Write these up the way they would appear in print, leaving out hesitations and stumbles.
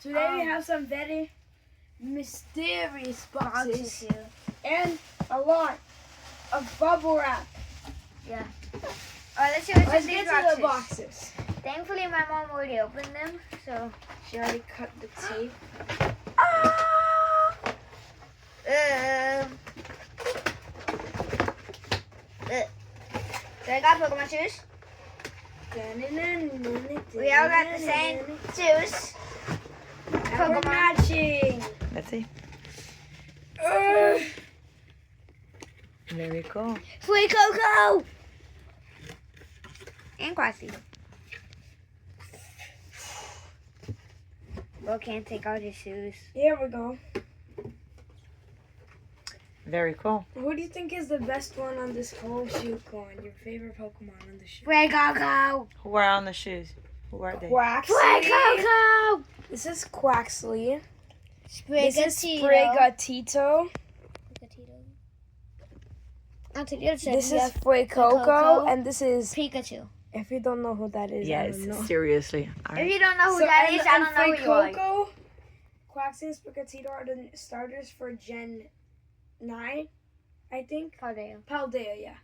Today we have some very mysterious boxes here. and a lot of bubble wrap. Yeah. Alright, let's see what's Let's in get these to the boxes. boxes. Thankfully, my mom already opened them, so. She already cut the tape. So I got Pokemon shoes. We all got the same shoes. And we're Pokemon. matching. Let's see. Ugh. Very cool. Sweet Coco! And Quasi. Bro can't take out his shoes. Here we go. Very cool. Who do you think is the best one on this whole shoe coin? Your favorite Pokemon on the shoe? Sweet Coco! Who are on the shoes? Who are they? Quaxley. Sweet Coco! This is Quaxley. Sprigatito. This is Sprigatito. This is Fuecoco. Coco. And this is, Pikachu. if you don't know who that is, I Yes, don't know. seriously. All If right. you don't know who that is, I don't know who you are. Fuecoco, Quaxley, and Sprigatito are the starters for Gen 9, I think. Paldea. Paldea, yeah.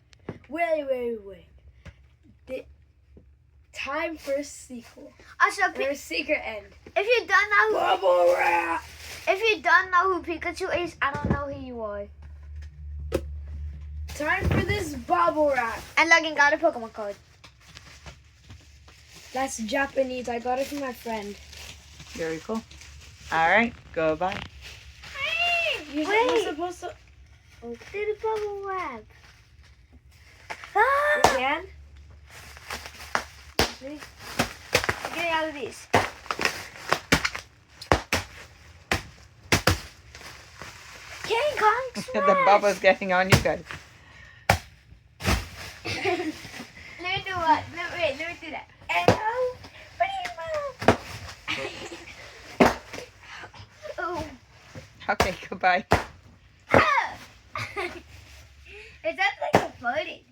Wait. The time for a sequel. Also, Or a secret end. if you don't know who, Bubble wrap! if you don't know who Pikachu is, I don't know who you are. Time for this bubble wrap. And Logan got a Pokemon card. That's Japanese. I got it from my friend. Very cool. All right. Goodbye. You're Wait. supposed to... Do the bubble wrap. Again? Get it out of these. King Kong The Smash. bubble's getting on you guys. Let me do what? Let me do that. Hello, Oh. Okay, goodbye. Is that like a pudding?